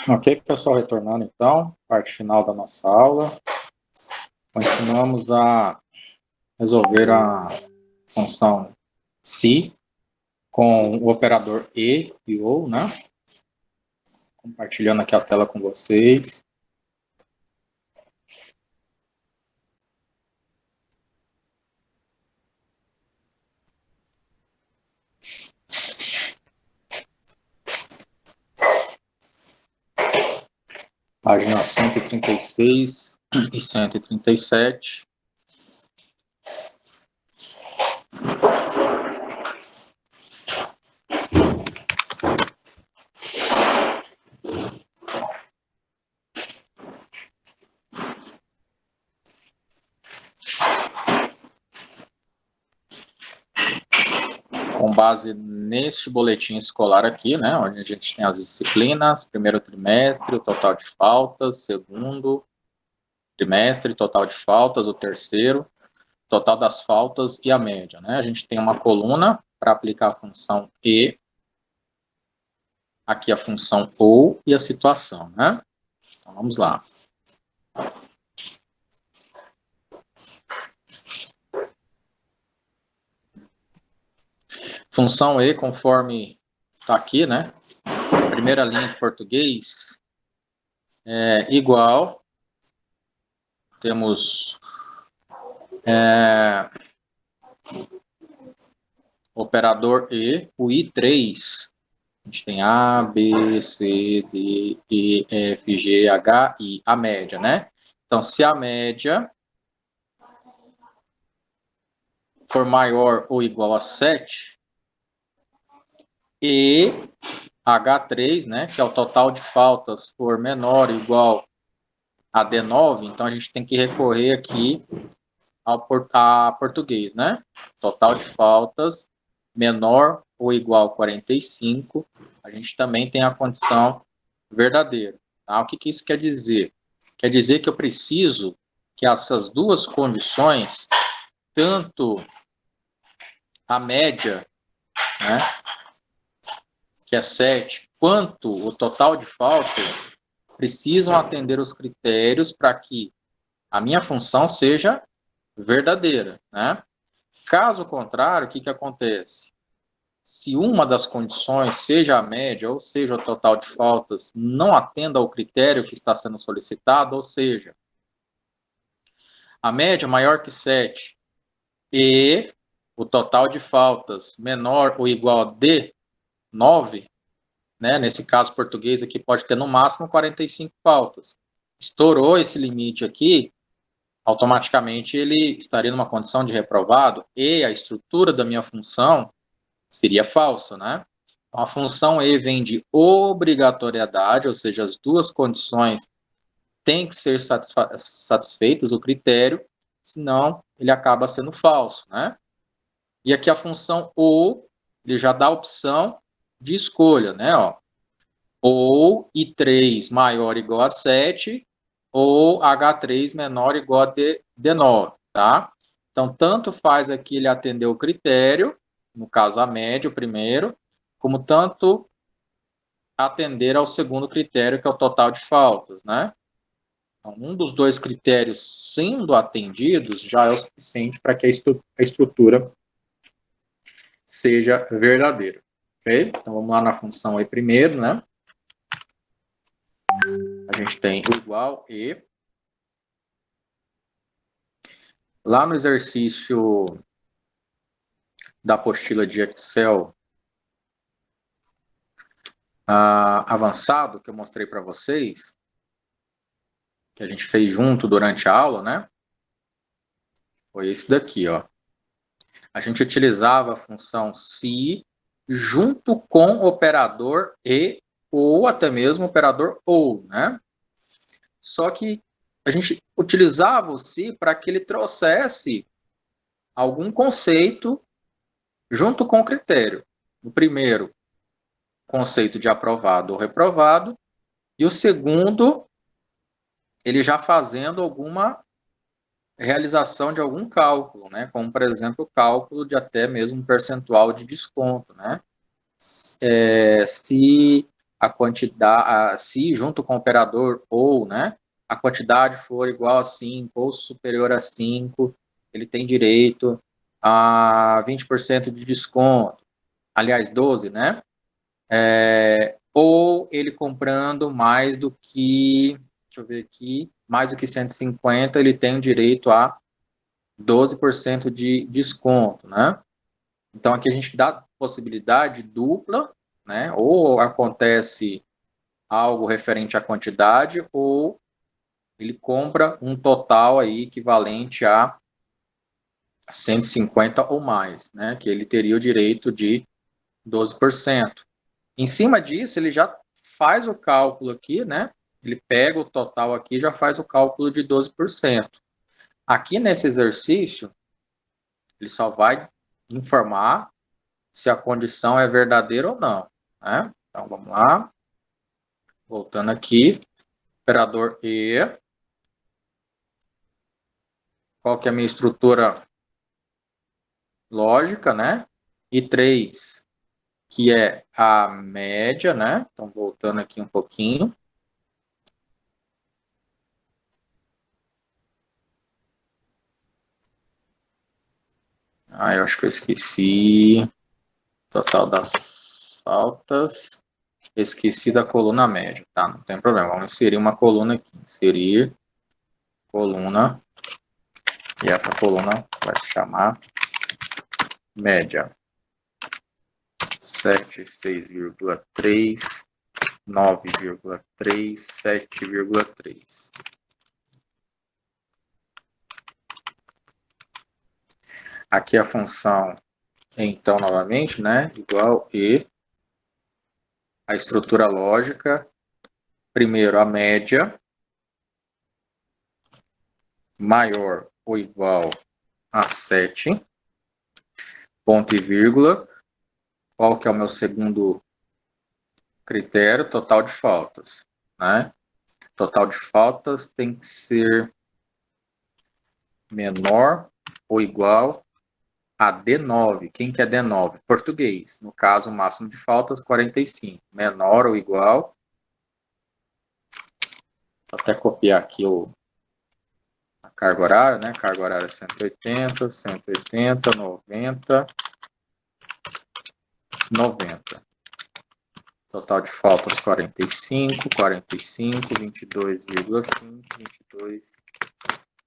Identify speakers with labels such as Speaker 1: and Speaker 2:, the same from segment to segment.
Speaker 1: Ok, pessoal, retornando então, parte final da nossa aula. Continuamos a resolver a função se com o operador e ou, né? Compartilhando aqui a tela com vocês. Página 136 e 137. Com base neste boletim escolar aqui, né, onde a gente tem as disciplinas, primeiro trimestre, o total de faltas, segundo trimestre, total de faltas, o terceiro, total das faltas e a média, né? A gente tem uma coluna para aplicar a função e, aqui a função ou e a situação, né? Então, vamos lá. Função e, conforme está aqui, né? Primeira linha de português é igual. Temos operador e, o I3. A gente tem A, B, C, D, E, F, G, H, I, a média, né? Então, se a média for maior ou igual a 7, e H3, né, que é o total de faltas, for menor ou igual a D9, então a gente tem que recorrer aqui a português, né? Total de faltas menor ou igual a 45, a gente também tem a condição verdadeira. Tá? O que isso quer dizer? Quer dizer que eu preciso que essas duas condições, tanto a média, né, que é 7, quanto o total de faltas, precisam atender os critérios para que a minha função seja verdadeira, né? Caso contrário, o que acontece? Se uma das condições, seja a média ou seja o total de faltas, não atenda ao critério que está sendo solicitado, ou seja, a média maior que 7 e o total de faltas menor ou igual a D9, né? Nesse caso português aqui pode ter no máximo 45 faltas. Estourou esse limite aqui, automaticamente ele estaria numa condição de reprovado e a estrutura da minha função seria falsa, né? Então, a função E vem de obrigatoriedade, ou seja, as duas condições têm que ser satisfeitas, o critério, senão ele acaba sendo falso, né? E aqui a função OU, ele já dá a opção de escolha, né? Ó, ou I3 maior ou igual a 7, ou H3 menor ou igual a D9, tá? Então, tanto faz aqui ele atender o critério, no caso a média, o primeiro, como tanto atender ao segundo critério, que é o total de faltas, né? Então, um dos dois critérios sendo atendidos já é o suficiente para que a estrutura seja verdadeira, ok? Então, vamos lá na função aí primeiro, né? A gente tem igual e. Lá no exercício da apostila de Excel avançado, que eu mostrei para vocês, que a gente fez junto durante a aula, né? Foi esse daqui, ó. A gente utilizava a função se junto com o operador e ou até mesmo o operador ou, né? Só que a gente utilizava o se para que ele trouxesse algum conceito junto com o critério. O primeiro, conceito de aprovado ou reprovado, e o segundo, ele já fazendo alguma realização de algum cálculo, né? Como, por exemplo, o cálculo de até mesmo um percentual de desconto, né? Se a quantidade, se junto com o operador ou, né, a quantidade for igual a 5 ou superior a 5, ele tem direito a 20% de desconto. Aliás, 12, né? Ou ele comprando mais do que, deixa eu ver aqui, mais do que 150, ele tem o direito a 12% de desconto, né? Então, aqui a gente dá possibilidade dupla, né? Ou acontece algo referente à quantidade, ou ele compra um total aí equivalente a 150 ou mais, né? Que ele teria o direito de 12%. Em cima disso, ele já faz o cálculo aqui, né? Ele pega o total aqui e já faz o cálculo de 12%. Aqui nesse exercício, ele só vai informar se a condição é verdadeira ou não, né? Então, vamos lá. Voltando aqui, operador E. Qual que é a minha estrutura lógica, né? E 3, que é a média, né? Então, voltando aqui um pouquinho. Eu acho que eu esqueci. Total das faltas. Esqueci da coluna média, tá? Não tem problema. Vamos inserir uma coluna aqui. Inserir coluna. E essa coluna vai se chamar média. 7, 6,3, 9,3, 7,3. Aqui a função, então, novamente, né? Igual e a estrutura lógica. Primeiro, a média maior ou igual a 7, ponto e vírgula. Qual que é o meu segundo critério? Total de faltas, né? Total de faltas tem que ser menor ou igual a D9. Quem que é D9? Português. No caso, o máximo de faltas, 45. Menor ou igual. Vou até copiar aqui a carga horária, né? Carga horária 180, 180, 90, 90. Total de faltas 45, 45, 22,5,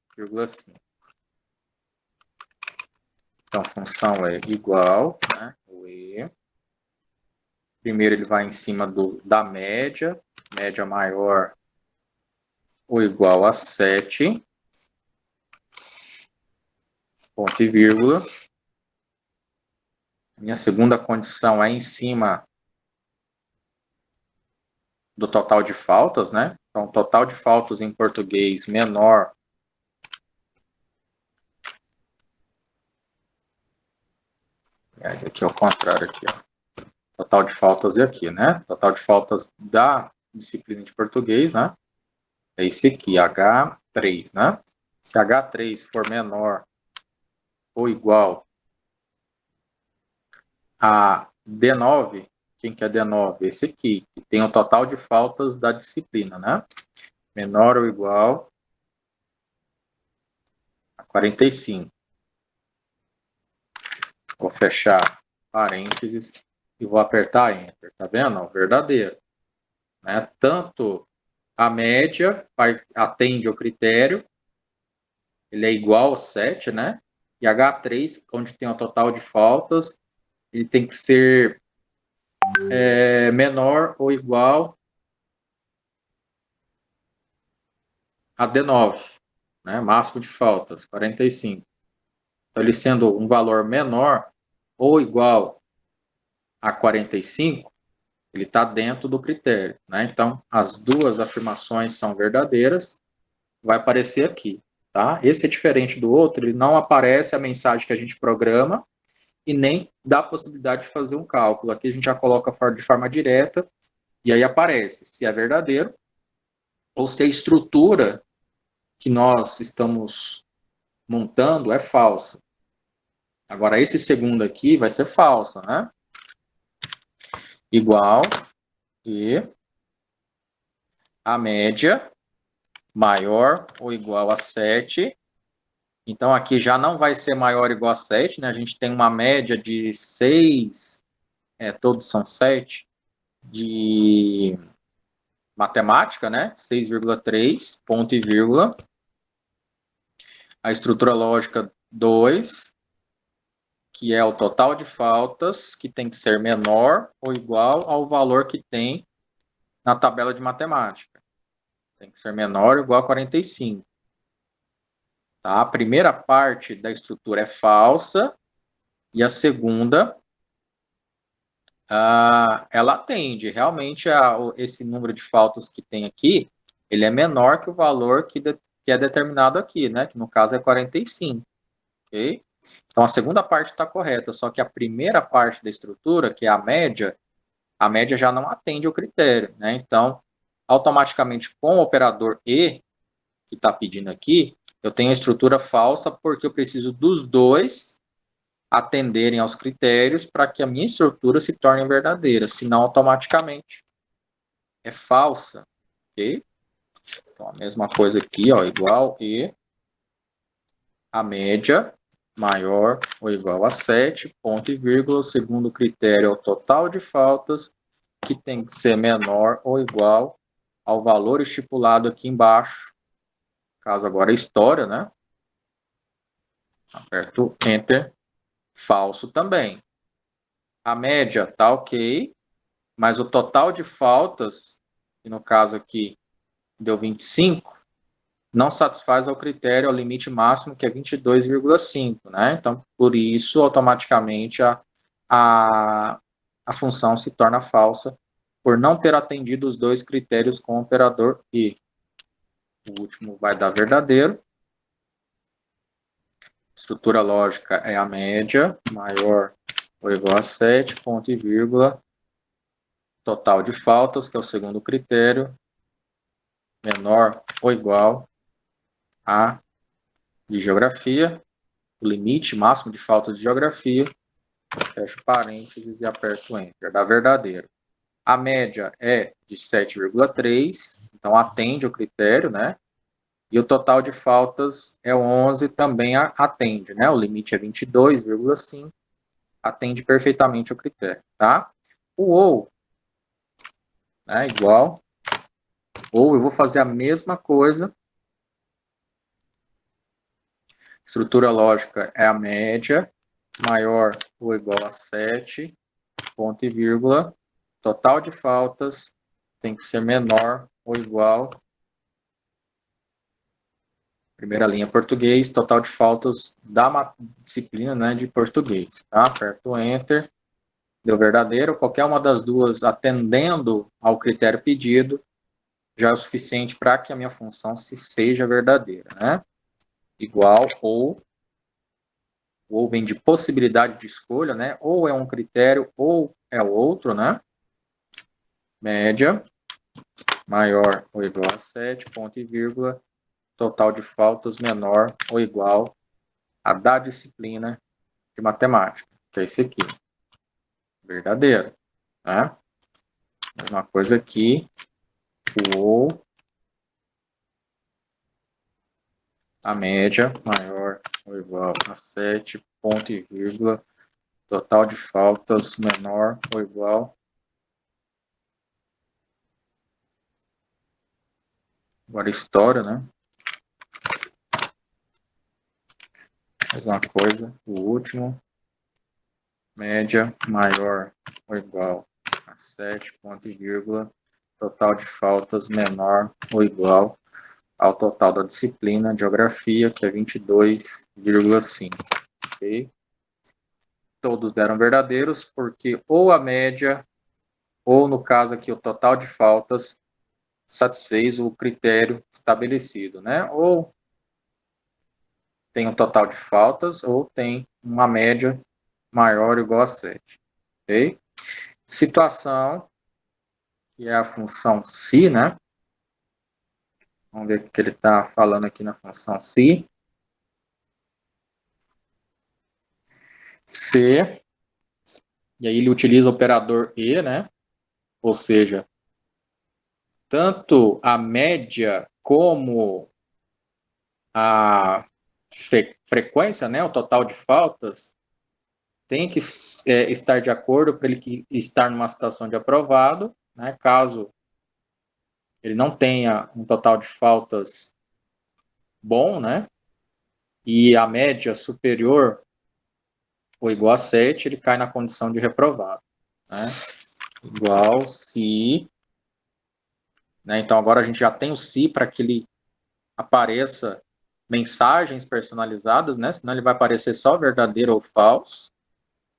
Speaker 1: 22,5. Então, a função é igual, né? O E. Primeiro ele vai em cima da média, média maior ou igual a 7, ponto e vírgula. Minha segunda condição é em cima do total de faltas, né? Então, total de faltas em português menor aliás, aqui é o contrário aqui, ó. Total de faltas é aqui, né? Total de faltas da disciplina de português, né? É esse aqui, H3, né? Se H3 for menor ou igual a D9, quem que é D9? Esse aqui, que tem o total de faltas da disciplina, né? Menor ou igual a 45. Vou fechar parênteses e vou apertar Enter. Tá vendo? Verdadeiro. Né? Tanto a média atende ao critério, ele é igual a 7, né? E H3, onde tem o total de faltas, ele tem que ser menor ou igual a D9, né? Máximo de faltas, 45. Então, ele sendo um valor menor ou igual a 45, ele está dentro do critério, né? Então, as duas afirmações são verdadeiras, vai aparecer aqui, tá? Esse é diferente do outro, ele não aparece a mensagem que a gente programa e nem dá a possibilidade de fazer um cálculo. Aqui a gente já coloca de forma direta e aí aparece se é verdadeiro ou se a estrutura que nós estamos montando é falsa. Agora, esse segundo aqui vai ser falso, né? Igual E a média maior ou igual a 7. Então, aqui já não vai ser maior ou igual a 7, né? A gente tem uma média de 6, todos são 7, de matemática, né? 6,3, ponto e vírgula. A estrutura lógica 2, que é o total de faltas, que tem que ser menor ou igual ao valor que tem na tabela de matemática. Tem que ser menor ou igual a 45. Tá? A primeira parte da estrutura é falsa e a segunda, ela atende. Realmente, esse número de faltas que tem aqui, ele é menor que o valor que é determinado aqui, né? Que no caso é 45. Ok? Então, a segunda parte está correta, só que a primeira parte da estrutura, que é a média já não atende ao critério, né? Então, automaticamente, com o operador E, que está pedindo aqui, eu tenho a estrutura falsa porque eu preciso dos dois atenderem aos critérios para que a minha estrutura se torne verdadeira, senão automaticamente é falsa, ok? Então, a mesma coisa aqui, ó, igual E, a média maior ou igual a 7, ponto e vírgula. O segundo critério é o total de faltas, que tem que ser menor ou igual ao valor estipulado aqui embaixo. Caso agora é história, né? Aperto Enter. Falso também. A média tá ok, mas o total de faltas, que no caso aqui deu 25, não satisfaz ao critério, ao limite máximo, que é 22,5, né? Então, por isso, automaticamente, a, a função se torna falsa, por não ter atendido os dois critérios com o operador E. O último vai dar verdadeiro. Estrutura lógica é a média, maior ou igual a 7, ponto e vírgula. Total de faltas, que é o segundo critério, menor ou igual a de geografia. O limite máximo de faltas de geografia, fecho parênteses e aperto Enter, dá verdadeiro. A média é de 7,3, então atende o critério, né? E o total de faltas é 11, também atende, né? O limite é 22,5, atende perfeitamente o critério, tá? O ou, né, igual, ou eu vou fazer a mesma coisa. Estrutura lógica é a média, maior ou igual a 7, ponto e vírgula. Total de faltas tem que ser menor ou igual. Primeira linha português, total de faltas da disciplina, né, de português. Tá? Aperto Enter, deu verdadeiro. Qualquer uma das duas atendendo ao critério pedido já é o suficiente para que a minha função seja verdadeira. Né? Igual ou vem de possibilidade de escolha, né? Ou é um critério ou é o outro, né? Média maior ou igual a 7, ponto e vírgula. Total de faltas menor ou igual a da disciplina de matemática, que é esse aqui. Verdadeiro, né? Mesma coisa aqui, o ou, a média maior ou igual a 7, ponto e vírgula. Total de faltas menor ou igual. Agora história, né? Mesma coisa, o último, média maior ou igual a 7, ponto e vírgula. Total de faltas menor ou igual ao total da disciplina de geografia, que é 22,5. Ok? Todos deram verdadeiros, porque ou a média, ou no caso aqui o total de faltas, satisfez o critério estabelecido, né? Ou tem um total de faltas, ou tem uma média maior ou igual a 7. Ok? Situação, que é a função se, né? Vamos ver o que ele está falando aqui na função se. Se, e aí ele utiliza o operador e, né? Ou seja, tanto a média como a frequência, né, o total de faltas, tem que estar de acordo para ele estar numa situação de aprovado, né, caso ele não tenha um total de faltas bom, né, e a média superior ou igual a 7, ele cai na condição de reprovado, né, igual se, né, então agora a gente já tem o se para que ele apareça mensagens personalizadas, né, senão ele vai aparecer só verdadeiro ou falso.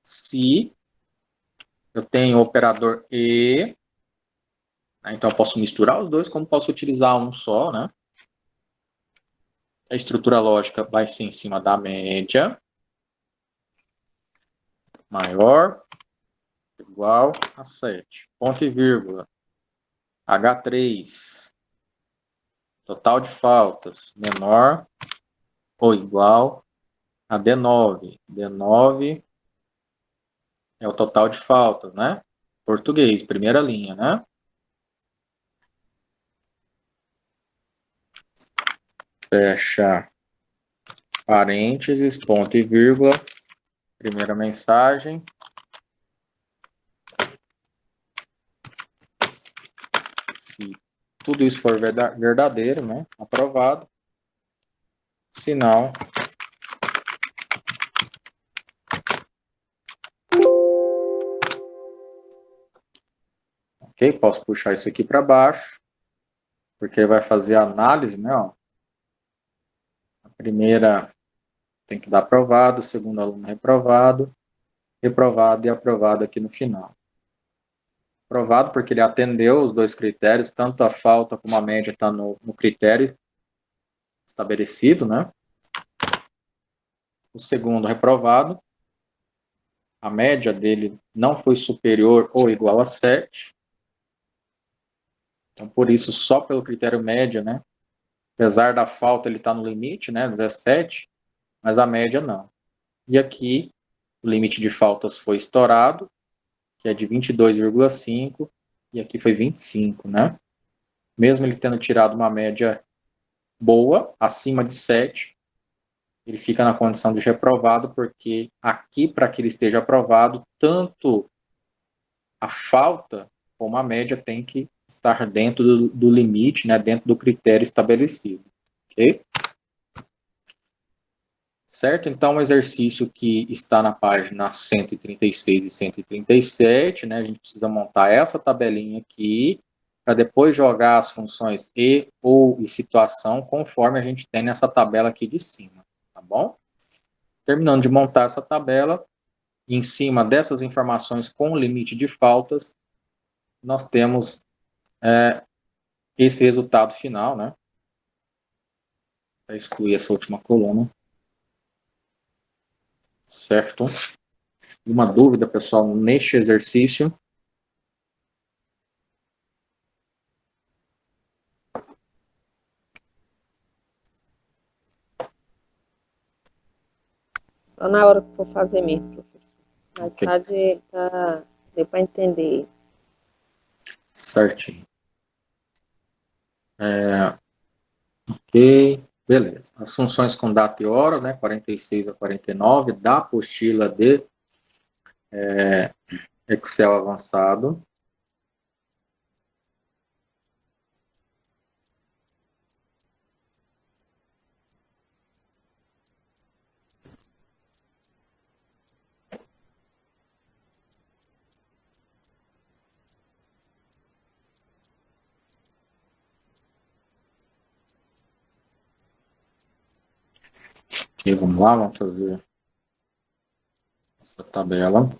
Speaker 1: Se eu tenho o operador e, né, então eu posso misturar os dois, como posso utilizar um só, né? A estrutura lógica vai ser em cima da média, maior, igual a 7. Ponto e vírgula. H3, total de faltas, menor ou igual a D9. D9 é o total de faltas, né? Português, primeira linha, né? Fecha parênteses, ponto e vírgula, primeira mensagem. Se tudo isso for verdadeiro, né? Aprovado. Se não, ok? Posso puxar isso aqui para baixo, porque vai fazer a análise, né? Ó. A primeira tem que dar aprovado, o segundo aluno reprovado, reprovado e aprovado aqui no final. Aprovado porque ele atendeu os dois critérios, tanto a falta como a média está no critério estabelecido, né? O segundo reprovado, a média dele não foi superior ou igual a 7. Então, por isso, só pelo critério média, né? Apesar da falta, ele está no limite, né? 17, mas a média não. E aqui, o limite de faltas foi estourado, que é de 22,5, e aqui foi 25, né? Mesmo ele tendo tirado uma média boa, acima de 7, ele fica na condição de reprovado, porque aqui, para que ele esteja aprovado, tanto a falta como a média tem que estar dentro do limite, né, dentro do critério estabelecido. Ok? Certo? Então, o exercício que está na página 136 e 137, né, a gente precisa montar essa tabelinha aqui, para depois jogar as funções e, ou e situação, conforme a gente tem nessa tabela aqui de cima, tá bom? Terminando de montar essa tabela, em cima dessas informações com o limite de faltas, nós temos esse resultado final, né? Para excluir essa última coluna. Certo? Uma dúvida, pessoal, neste exercício?
Speaker 2: Só na hora que for fazer mesmo, professor. Mais
Speaker 1: Ok.
Speaker 2: tarde deu para entender.
Speaker 1: Certinho. Ok, beleza. As funções com data e hora, né? 46 a 49, da apostila de Excel avançado. Ok, vamos lá, vamos fazer essa tabela.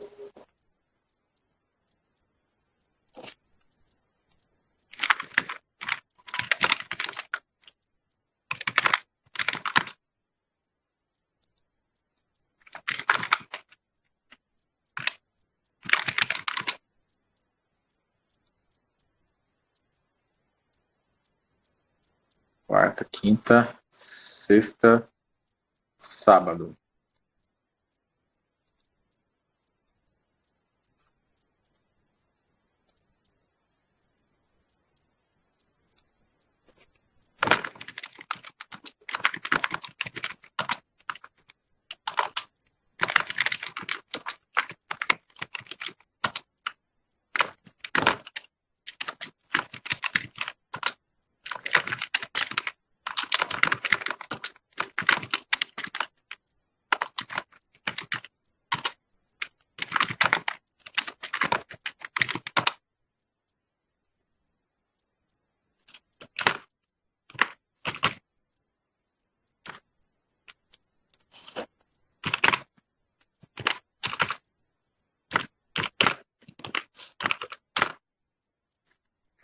Speaker 1: Quarta, quinta, sexta, sábado.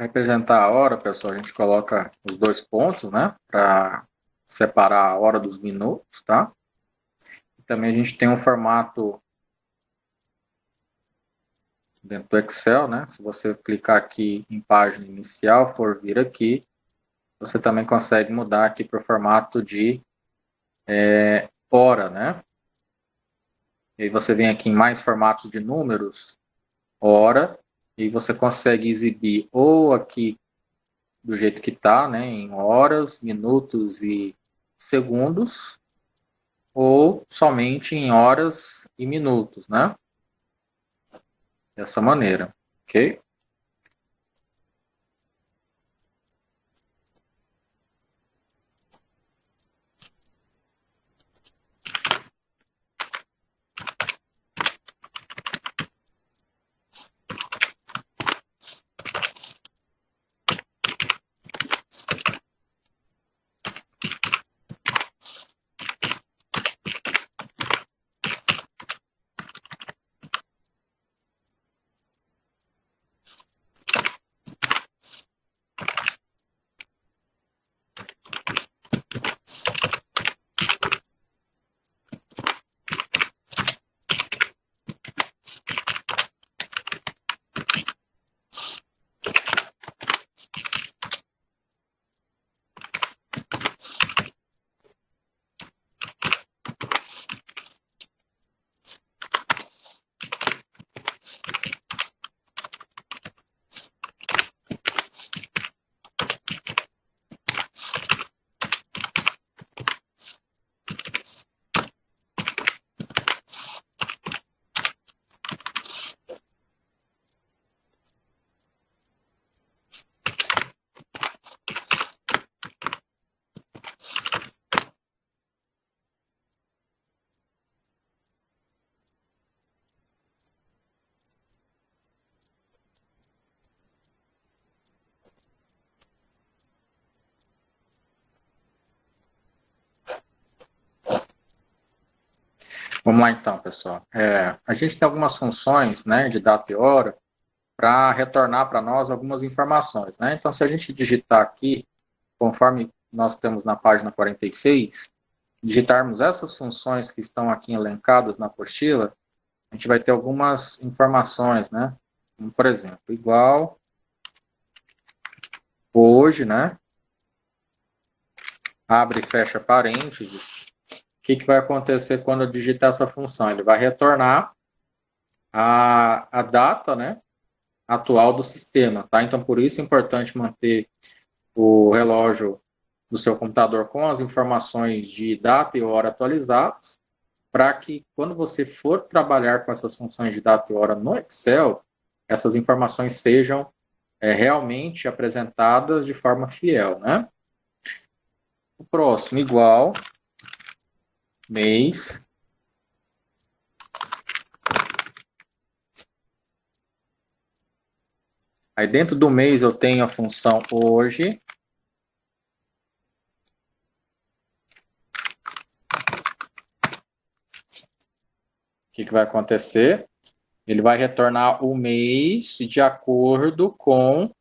Speaker 1: representar a hora, pessoal, a gente coloca os dois pontos, né? Para separar a hora dos minutos, tá? Também a gente tem um formato dentro do Excel, né? Se você clicar aqui em página inicial, for vir aqui, você também consegue mudar aqui para o formato de hora, né? E aí você vem aqui em mais formatos de números, hora, e você consegue exibir ou aqui do jeito que está, né? Em horas, minutos e segundos, ou somente em horas e minutos, né? Dessa maneira, ok? Vamos lá então, pessoal. A gente tem algumas funções, né, de data e hora para retornar para nós algumas informações, né? Então, se a gente digitar aqui, conforme nós temos na página 46, digitarmos essas funções que estão aqui elencadas na apostila, a gente vai ter algumas informações, né? Por exemplo, igual hoje, né? Abre e fecha parênteses. O que vai acontecer quando eu digitar essa função? Ele vai retornar a data, né, atual do sistema, tá? Então, por isso é importante manter o relógio do seu computador com as informações de data e hora atualizadas, para que quando você for trabalhar com essas funções de data e hora no Excel, essas informações sejam realmente apresentadas de forma fiel, né? O próximo, igual, mês, aí dentro do mês eu tenho a função hoje. O que vai acontecer? Ele vai retornar o mês de acordo com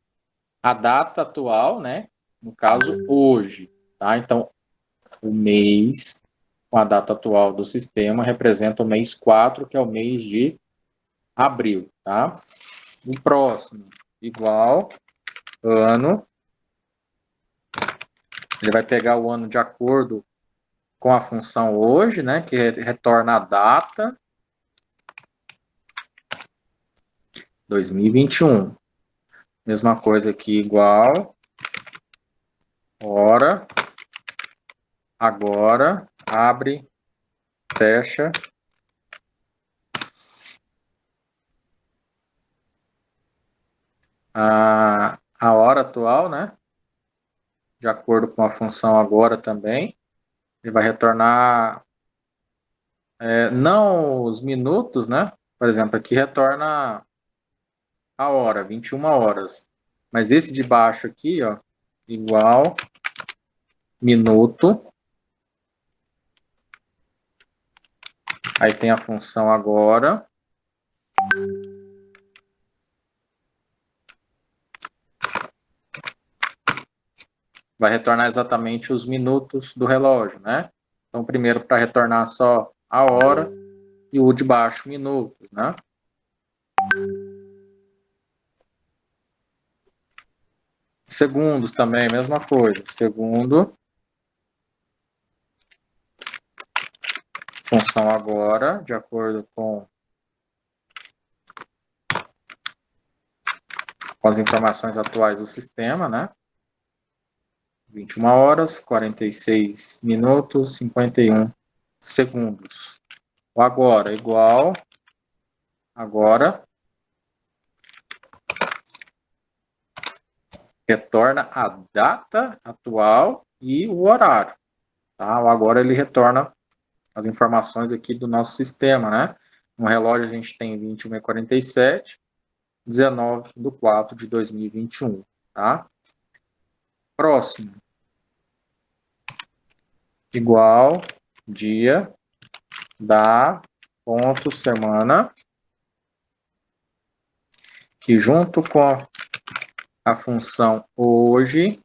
Speaker 1: a data atual, né? No caso, hoje, tá? Então, o mês com a data atual do sistema representa o mês 4, que é o mês de abril, tá? O próximo, igual, ano. Ele vai pegar o ano de acordo com a função hoje, né? Que retorna a data. 2021. Mesma coisa aqui, igual, hora, agora, abre, fecha. A hora atual, né? De acordo com a função agora também. Ele vai retornar não os minutos, né? Por exemplo, aqui retorna a hora, 21 horas. Mas esse de baixo aqui, ó, igual, minuto. Aí tem a função agora. vai retornar exatamente os minutos do relógio, né? Então, primeiro, para retornar só a hora e o de baixo, minutos, né? Segundos também, mesma coisa. Segundo, função agora, de acordo com as informações atuais do sistema, né? 21 horas, 46 minutos, 51 segundos. O agora igual, agora, retorna a data atual e o horário. Tá? O agora ele retorna as informações aqui do nosso sistema, né? No relógio a gente tem 21h47, 19/4/2021, tá? Próximo. Igual, dia, da, ponto, semana, que junto com a função hoje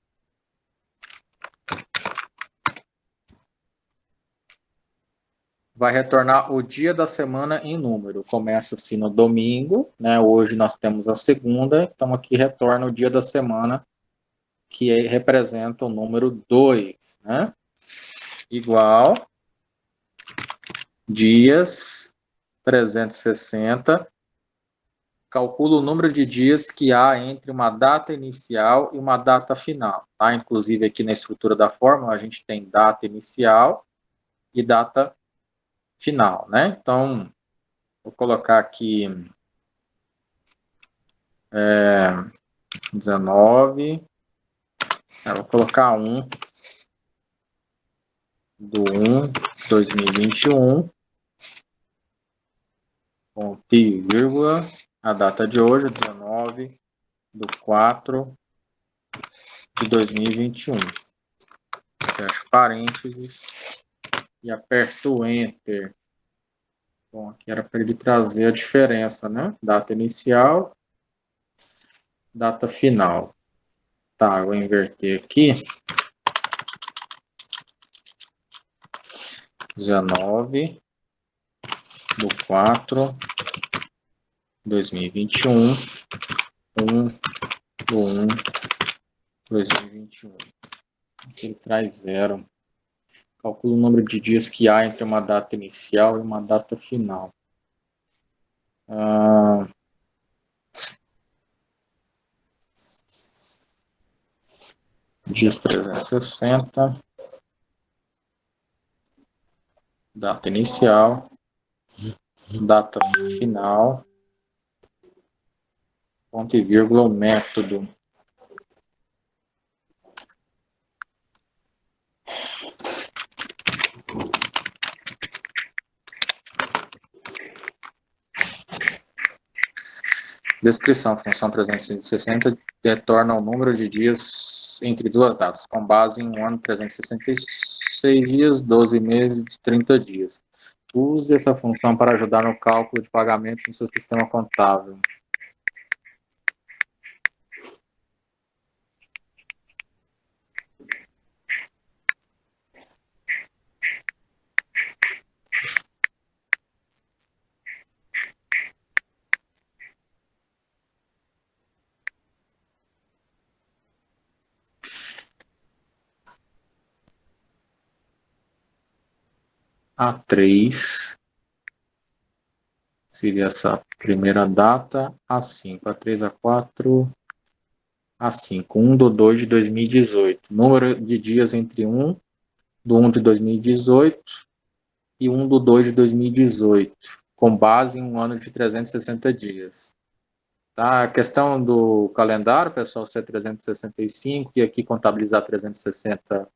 Speaker 1: vai retornar o dia da semana em número. Começa-se no domingo, né? Hoje nós temos a segunda, então aqui retorna o dia da semana, que representa o número 2, né? Igual, dias, 360, calcula o número de dias que há entre uma data inicial e uma data final, tá? Inclusive aqui na estrutura da fórmula a gente tem data inicial e data final, né? Então, vou colocar aqui 19, vou colocar 1/1/2021, ponto e vírgula, a data de hoje, 19/4/2021. Fecho parênteses e aperto Enter. Bom, aqui era para ele trazer a diferença, né? Data inicial, data final. Tá, eu vou inverter aqui. 19/4/2021, 1/1/2021. Aqui ele traz 0. Calcula o número de dias que há entre uma data inicial e uma data final. Dias 360. Data inicial. Data final. Ponto e vírgula, o método. Descrição: função 360 retorna o número de dias entre duas datas, com base em um ano de 366 dias, 12 meses de 30 dias. Use essa função para ajudar no cálculo de pagamento no seu sistema contábil. A3 seria essa primeira data, A5, A3, A4, A5, 1/2/2018. Número de dias entre 1/1/2018 e 1/2/2018, com base em um ano de 360 dias. Tá? A questão do calendário, pessoal, ser 365 e aqui contabilizar 360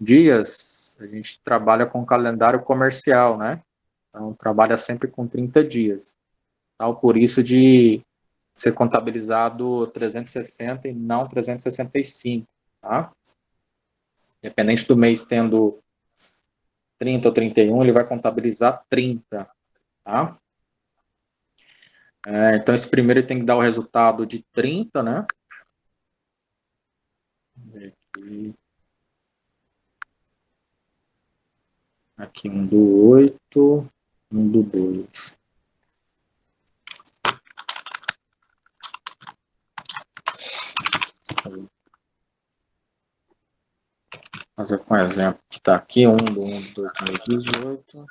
Speaker 1: dias, a gente trabalha com calendário comercial, né? Então, trabalha sempre com 30 dias. Tal, por isso de ser contabilizado 360 e não 365, tá? Independente do mês tendo 30 ou 31, ele vai contabilizar 30, tá? Então, esse primeiro ele tem que dar o resultado de 30, né? Aqui. Aqui um do 8, um do 2. Fazer com o exemplo que está aqui, 1 do 1 de 2018.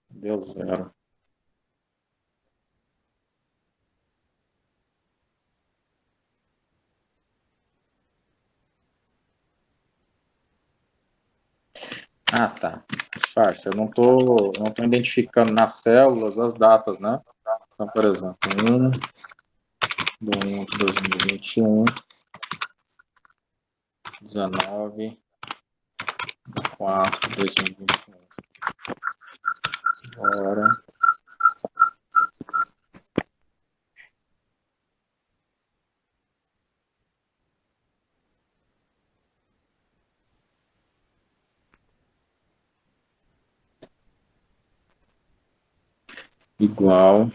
Speaker 1: Deu 0. Ah, tá. Parte. Eu não tô identificando nas células as datas, né? Então, por exemplo, 1 do 1 de 2021, 19 do 4 de 2021. Agora, igual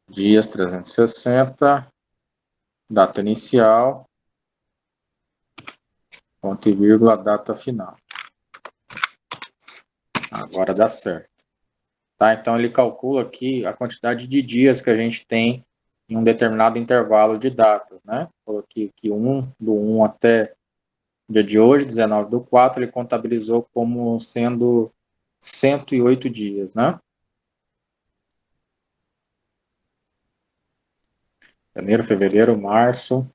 Speaker 1: dias 360, data inicial, ponto e vírgula, data final. Agora dá certo. Tá? Então ele calcula aqui a quantidade de dias que a gente tem em um determinado intervalo de datas, né? Coloquei aqui 1 do 1 até o dia de hoje, 19 do 4, ele contabilizou como sendo 108 dias, né? Janeiro, fevereiro, março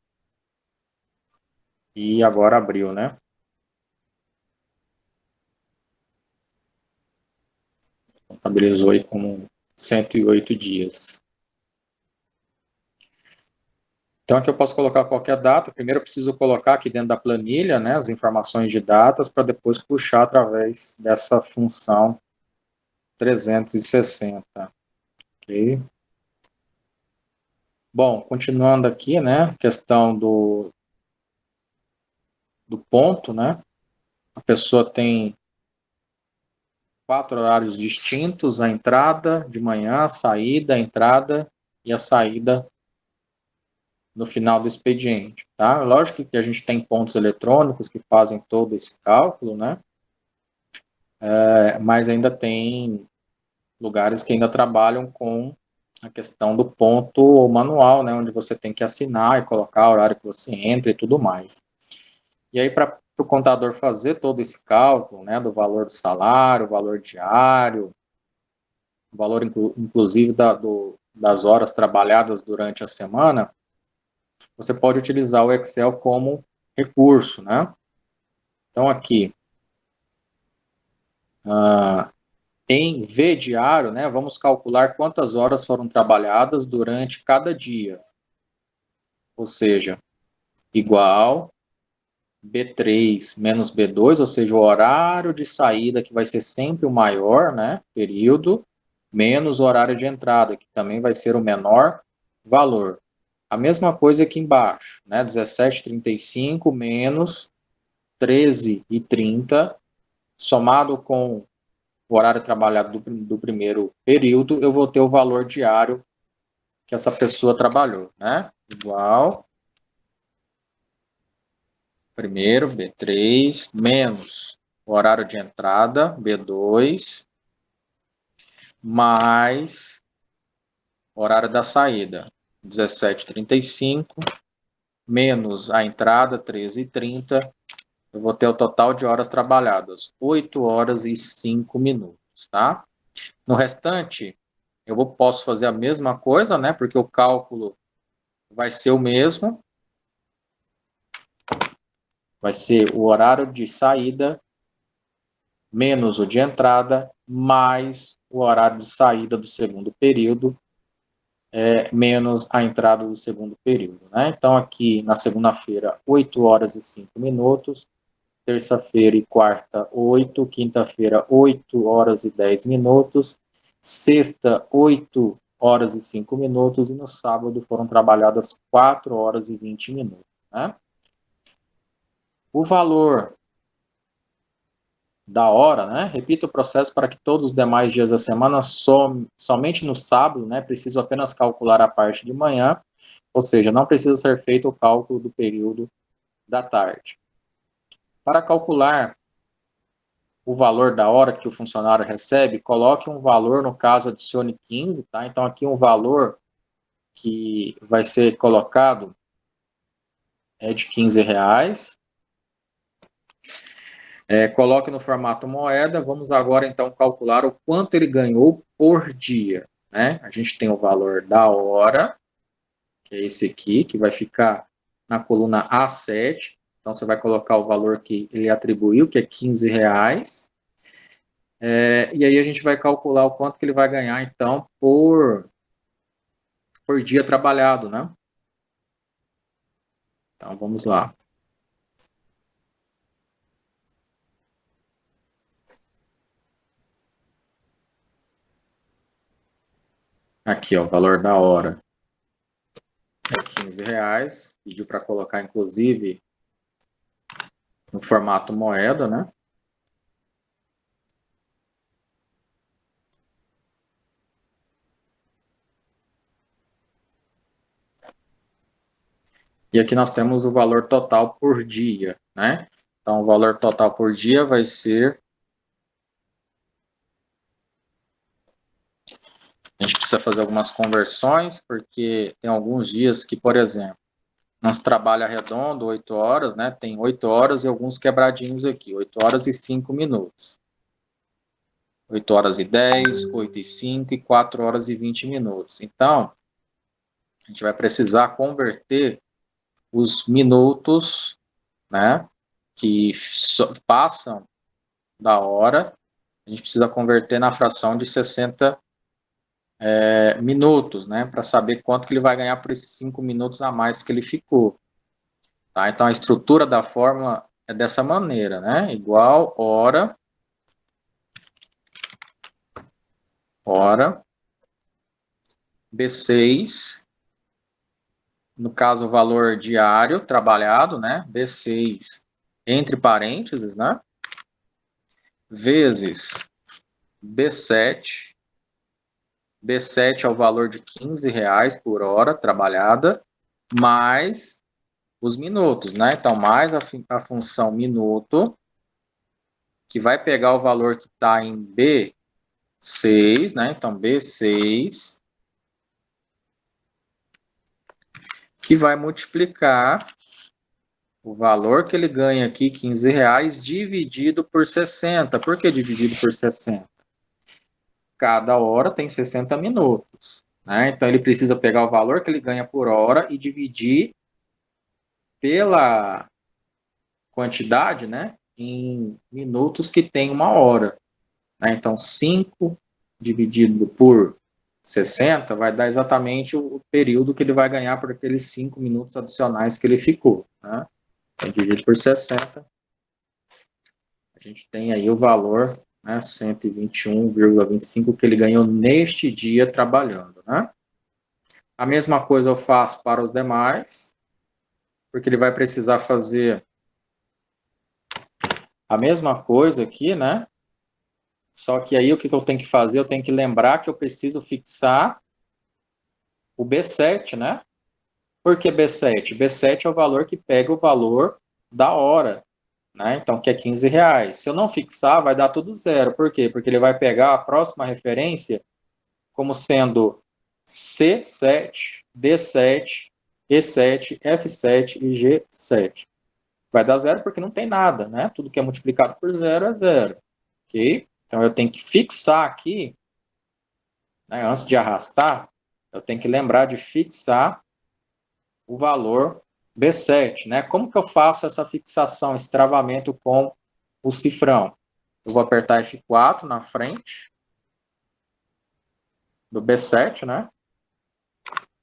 Speaker 1: e agora abril, né? Contabilizou aí como 108 dias. Então aqui eu posso colocar qualquer data. Primeiro eu preciso colocar aqui dentro da planilha, né, as informações de datas para depois puxar através dessa função 360. Ok? Bom, continuando aqui, né, questão do ponto, né? A pessoa tem 4 horários distintos: a entrada de manhã, a saída, a entrada e a saída no final do expediente, tá? Lógico que a gente tem pontos eletrônicos que fazem todo esse cálculo, né? Mas ainda tem lugares que ainda trabalham com a questão do ponto manual, né? Onde você tem que assinar e colocar o horário que você entra e tudo mais. E aí, para o contador fazer todo esse cálculo, né? Do valor do salário, valor diário, o valor inclusive das horas trabalhadas durante a semana, você pode utilizar o Excel como recurso, né? Então, aqui, em V diário, né, vamos calcular quantas horas foram trabalhadas durante cada dia. Ou seja, igual B3 menos B2, ou seja, o horário de saída, que vai ser sempre o maior, né, período, menos o horário de entrada, que também vai ser o menor valor. A mesma coisa aqui embaixo, né, 17h35 menos 13h30, somado com o horário trabalhado do primeiro período, eu vou ter o valor diário que essa pessoa trabalhou, né? Igual, primeiro, B3, menos o horário de entrada, B2, mais o horário da saída, 17h35, menos a entrada, 13h30, eu vou ter o total de horas trabalhadas, 8 horas e 5 minutos, tá? No restante, posso fazer a mesma coisa, né? Porque o cálculo vai ser o mesmo. Vai ser o horário de saída menos o de entrada, mais o horário de saída do segundo período, menos a entrada do segundo período, né? Então, aqui na segunda-feira, 8 horas e 5 minutos, terça-feira e quarta, 8, quinta-feira, 8 horas e 10 minutos, sexta, 8 horas e 5 minutos, e no sábado foram trabalhadas 4 horas e 20 minutos, né? O valor da hora, né? Repita o processo para que todos os demais dias da semana, somente no sábado, né? Preciso apenas calcular a parte de manhã, ou seja, não precisa ser feito o cálculo do período da tarde. Para calcular o valor da hora que o funcionário recebe, coloque um valor, no caso, adicione 15, tá? Então, aqui um valor que vai ser colocado é de R$ 15. Coloque no formato moeda. Vamos agora, então, calcular o quanto ele ganhou por dia, né? A gente tem o valor da hora, que é esse aqui, que vai ficar na coluna A7. Então, você vai colocar o valor que ele atribuiu, que é R$ 15. E aí a gente vai calcular o quanto que ele vai ganhar, então, por dia trabalhado, né? Então, vamos lá. Aqui, ó, o valor da hora é R$ 15. Pediu para colocar, inclusive, no formato moeda, né? E aqui nós temos o valor total por dia, né? Então, o valor total por dia vai ser... A gente precisa fazer algumas conversões, porque tem alguns dias que, por exemplo, nós trabalha redondo 8 horas, né? Tem 8 horas e alguns quebradinhos aqui, 8 horas e 5 minutos. 8 horas e 10, 8 e 5 e 4 horas e 20 minutos. Então, a gente vai precisar converter os minutos, né, que passam da hora, a gente precisa converter na fração de 60 minutos, né, para saber quanto que ele vai ganhar por esses 5 minutos a mais que ele ficou. Tá? Então, a estrutura da fórmula é dessa maneira, né, igual hora, B6, no caso, o valor diário trabalhado, né, B6, entre parênteses, né, vezes B7, B7 é o valor de R$ 15 por hora trabalhada, mais os minutos, né? Então, mais a função minuto, que vai pegar o valor que está em B6, né? Então, B6, que vai multiplicar o valor que ele ganha aqui, R$ 15, dividido por 60. Por que dividido por 60? Cada hora tem 60 minutos, né? Então, ele precisa pegar o valor que ele ganha por hora e dividir pela quantidade, né, em minutos que tem uma hora. Né? Então, 5 dividido por 60 vai dar exatamente o período que ele vai ganhar por aqueles 5 minutos adicionais que ele ficou. Né? Então, dividido por 60, a gente tem aí o valor, né, 121,25 que ele ganhou neste dia trabalhando. Né? A mesma coisa eu faço para os demais, porque ele vai precisar fazer a mesma coisa aqui, né? Só que aí o que eu tenho que fazer? Eu tenho que lembrar que eu preciso fixar o B7, né? Por que B7? B7 é o valor que pega o valor da hora, né? Então, que é R$ 15. Se eu não fixar, vai dar tudo zero. Por quê? Porque ele vai pegar a próxima referência como sendo C7, D7, E7, F7 e G7. Vai dar zero porque não tem nada, né? Tudo que é multiplicado por zero é zero. Ok? Então, eu tenho que fixar aqui, né, antes de arrastar, eu tenho que lembrar de fixar o valor B7. Né? Como que eu faço essa fixação, esse travamento com o cifrão? Eu vou apertar F4 na frente do B7, né?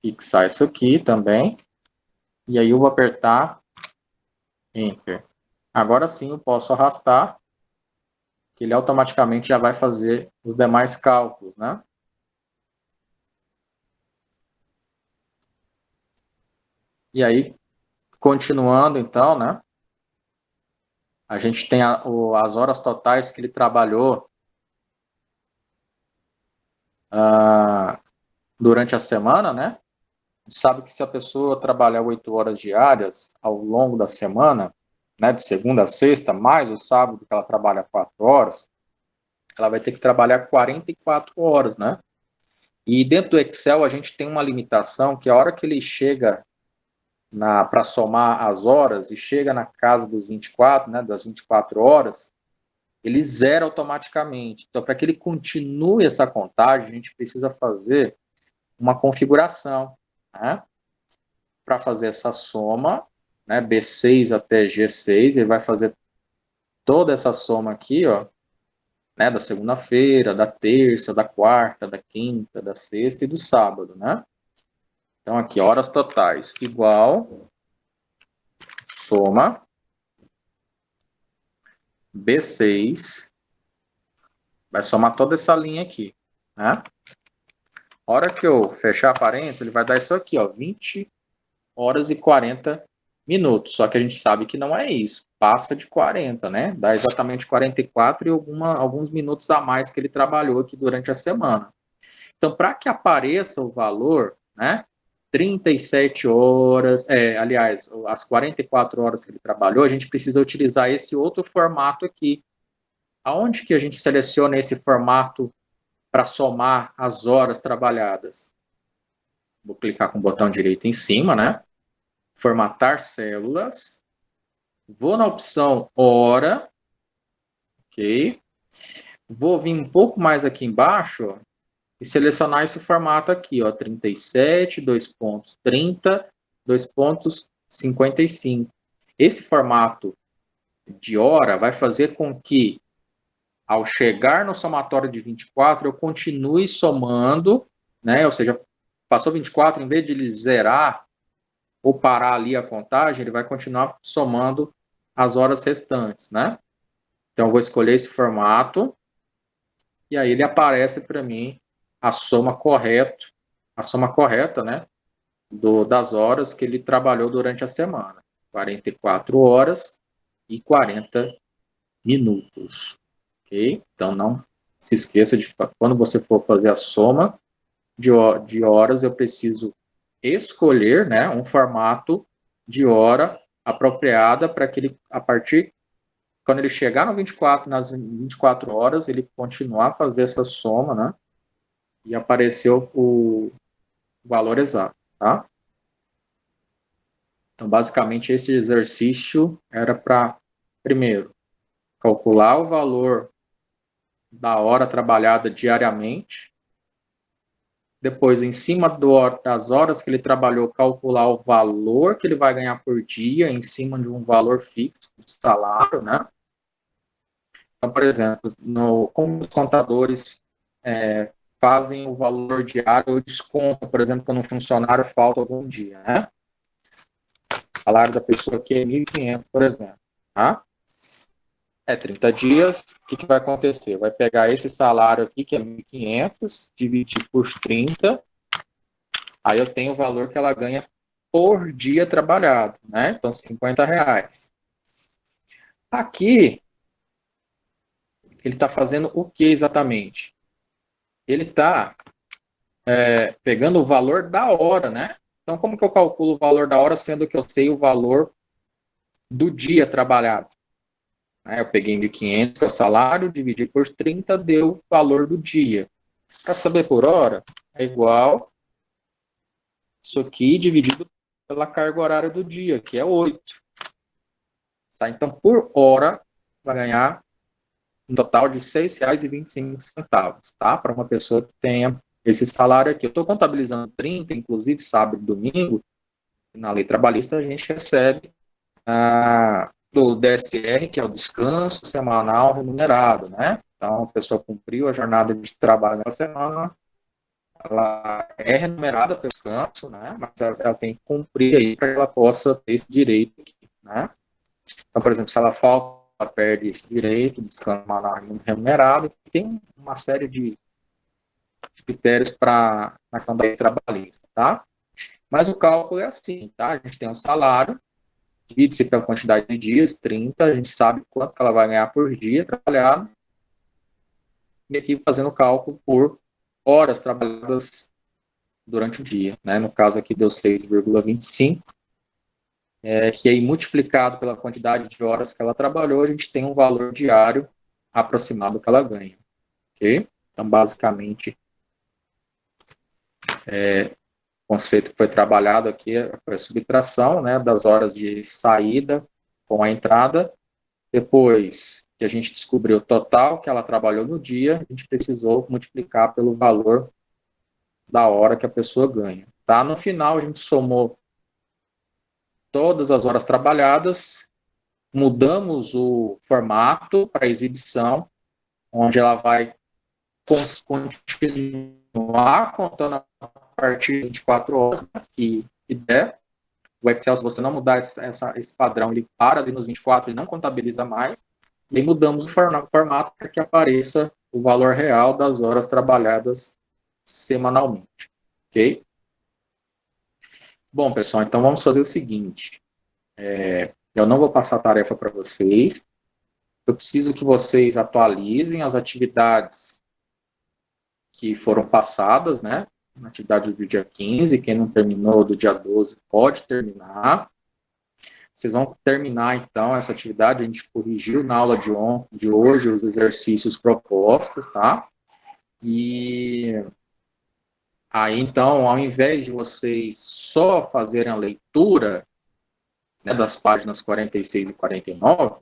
Speaker 1: Fixar isso aqui também. E aí eu vou apertar Enter. Agora sim eu posso arrastar, que ele automaticamente já vai fazer os demais cálculos, né? E aí, continuando então, né? A gente tem as horas totais que ele trabalhou durante a semana, né? Sabe que se a pessoa trabalhar 8 horas diárias ao longo da semana, né, de segunda a sexta, mais o sábado que ela trabalha 4 horas, ela vai ter que trabalhar 44 horas, né? E dentro do Excel a gente tem uma limitação que a hora que ele chega para somar as horas e chega na casa dos 24, né, das 24 horas, ele zera automaticamente. Então, para que ele continue essa contagem, a gente precisa fazer uma configuração, né? Para fazer essa soma, né, B6 até G6, ele vai fazer toda essa soma aqui, ó, né, da segunda-feira, da terça, da quarta, da quinta, da sexta e do sábado, né? Então, aqui, horas totais, igual, soma, B6, vai somar toda essa linha aqui, né? A hora que eu fechar parênteses, ele vai dar isso aqui, ó, 20 horas e 40 minutos. Só que a gente sabe que não é isso. Passa de 40, né? Dá exatamente 44 e alguns minutos a mais que ele trabalhou aqui durante a semana. Então, para que apareça o valor, né? 37 horas, aliás, as 44 horas que ele trabalhou, a gente precisa utilizar esse outro formato aqui. Aonde que a gente seleciona esse formato para somar as horas trabalhadas? Vou clicar com o botão direito em cima, né? Formatar células. Vou na opção hora. Ok. Vou vir um pouco mais aqui embaixo, ó, e selecionar esse formato aqui, ó, 37, 2.30, 2.55. Esse formato de hora vai fazer com que, ao chegar no somatório de 24, eu continue somando, né? Ou seja, passou 24, em vez de ele zerar ou parar ali a contagem, ele vai continuar somando as horas restantes, né? Então, eu vou escolher esse formato e aí ele aparece para mim a soma correta, né? Das horas que ele trabalhou durante a semana. 44 horas e 40 minutos. Ok? Então, não se esqueça de, quando você for fazer a soma de horas, eu preciso escolher, né, um formato de hora apropriada para que ele, a partir, quando ele chegar no 24, nas 24 horas, ele continuar a fazer essa soma, né, e aparecer o valor exato, tá? Então, basicamente, esse exercício era para, primeiro, calcular o valor da hora trabalhada diariamente. Depois, em cima das horas que ele trabalhou, calcular o valor que ele vai ganhar por dia, em cima de um valor fixo de salário, né? Então, por exemplo, como os contadores fazem o valor diário ou desconto, por exemplo, quando um funcionário falta algum dia, né? O salário da pessoa aqui é 1.500, por exemplo, tá? 30 dias, o que vai acontecer? Vai pegar esse salário aqui, que é 1.500, dividir por 30, aí eu tenho o valor que ela ganha por dia trabalhado, né? Então, R$ 50. Aqui, ele está fazendo o que exatamente? Ele está pegando o valor da hora, né? Então, como que eu calculo o valor da hora, sendo que eu sei o valor do dia trabalhado? Eu peguei 1.500, que é o salário, dividi por 30, deu o valor do dia. Para saber por hora, é igual isso aqui dividido pela carga horária do dia, que é 8. Tá? Então, por hora, vai ganhar um total de R$ 6,25, tá? Para uma pessoa que tenha esse salário aqui. Eu estou contabilizando 30, inclusive sábado e domingo, na lei trabalhista a gente recebe do DSR, que é o descanso semanal remunerado, né? Então, a pessoa cumpriu a jornada de trabalho na semana, ela é remunerada pelo descanso, né? Mas ela tem que cumprir aí para que ela possa ter esse direito aqui, né? Então, por exemplo, se ela falta, ela perde esse direito, descanso semanal remunerado, tem uma série de critérios para a questão da lei trabalhista, tá? Mas o cálculo é assim, tá? A gente tem um salário, divide-se pela quantidade de dias, 30, a gente sabe quanto que ela vai ganhar por dia trabalhado, e aqui fazendo o cálculo por horas trabalhadas durante o dia, né? No caso aqui deu 6,25, que aí multiplicado pela quantidade de horas que ela trabalhou, a gente tem um valor diário aproximado que ela ganha, ok? Então, basicamente, o conceito que foi trabalhado aqui foi a subtração, né, das horas de saída com a entrada. Depois que a gente descobriu o total que ela trabalhou no dia, a gente precisou multiplicar pelo valor da hora que a pessoa ganha. Tá? No final, a gente somou todas as horas trabalhadas, mudamos o formato para exibição, onde ela vai continuar contando a partir de 24 horas, né, que der. O Excel, se você não mudar esse padrão, ele para ali nos 24 e não contabiliza mais. E aí mudamos o formato para que apareça o valor real das horas trabalhadas semanalmente. Ok? Bom, pessoal, então vamos fazer o seguinte. Eu não vou passar a tarefa para vocês. Eu preciso que vocês atualizem as atividades que foram passadas, né? Na atividade do dia 15, quem não terminou do dia 12 pode terminar. Vocês vão terminar, então, essa atividade. A gente corrigiu na aula de hoje os exercícios propostos, tá? E aí, então, ao invés de vocês só fazerem a leitura, né, das páginas 46 e 49,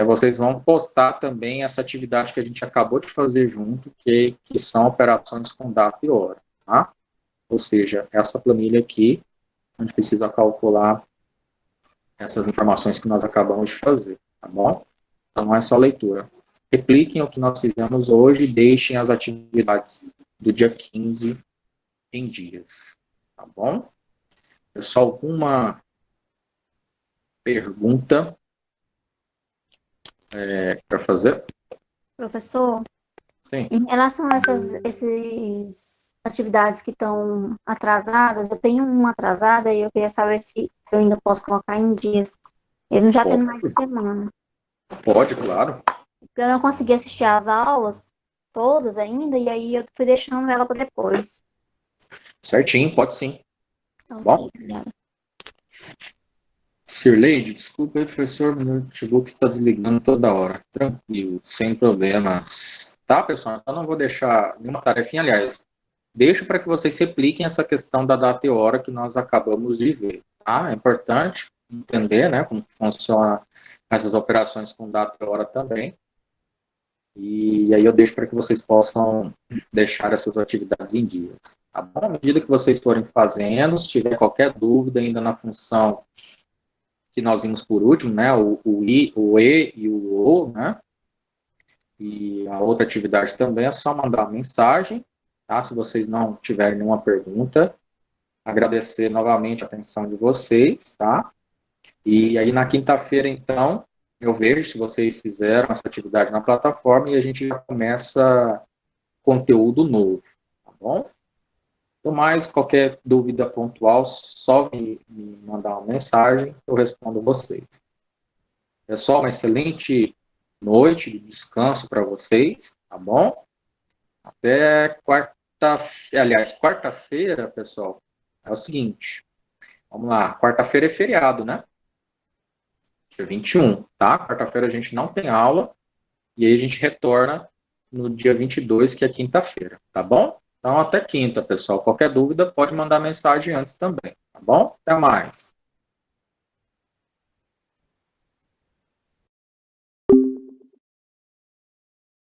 Speaker 1: vocês vão postar também essa atividade que a gente acabou de fazer junto, que são operações com data e hora, tá? Ou seja, essa planilha aqui, a gente precisa calcular essas informações que nós acabamos de fazer, tá bom? Então, não é só leitura. Repliquem o que nós fizemos hoje e deixem as atividades do dia 15 em dias, tá bom? Pessoal, alguma pergunta para fazer?
Speaker 3: Professor,
Speaker 1: Sim.
Speaker 3: em relação a essas atividades que estão atrasadas, eu tenho uma atrasada e eu queria saber se eu ainda posso colocar em dias, mesmo já tendo mais de semana.
Speaker 1: Pode, claro.
Speaker 3: Eu não consegui assistir às aulas todas ainda, e aí eu fui deixando ela para depois.
Speaker 1: Certinho, pode sim.
Speaker 3: Então,
Speaker 1: Bom.
Speaker 3: obrigada.
Speaker 1: Sirleide, desculpa aí, professor, meu notebook está desligando toda hora. Tranquilo, sem problemas. Tá, pessoal? Então não vou deixar nenhuma tarefinha, aliás. Deixo para que vocês repliquem essa questão da data e hora que nós acabamos de ver. Tá? É importante entender, né, como funciona essas operações com data e hora também. E aí eu deixo para que vocês possam deixar essas atividades em dias. Tá bom? À medida que vocês forem fazendo, se tiver qualquer dúvida ainda na função que nós vimos por último, né, o E e o O, né, e a outra atividade também é só mandar uma mensagem, tá, se vocês não tiverem nenhuma pergunta, agradecer novamente a atenção de vocês, tá, e aí na quinta-feira, então, eu vejo se vocês fizeram essa atividade na plataforma e a gente já começa conteúdo novo, tá bom? No mais, qualquer dúvida pontual, só me mandar uma mensagem, eu respondo vocês. Pessoal, uma excelente noite de descanso para vocês, tá bom? Até quarta-feira, pessoal, é o seguinte, vamos lá, quarta-feira é feriado, né? Dia 21, tá? Quarta-feira a gente não tem aula, e aí a gente retorna no dia 22, que é quinta-feira, tá bom? Então, até quinta, pessoal. Qualquer dúvida, pode mandar mensagem antes também, tá bom? Até mais.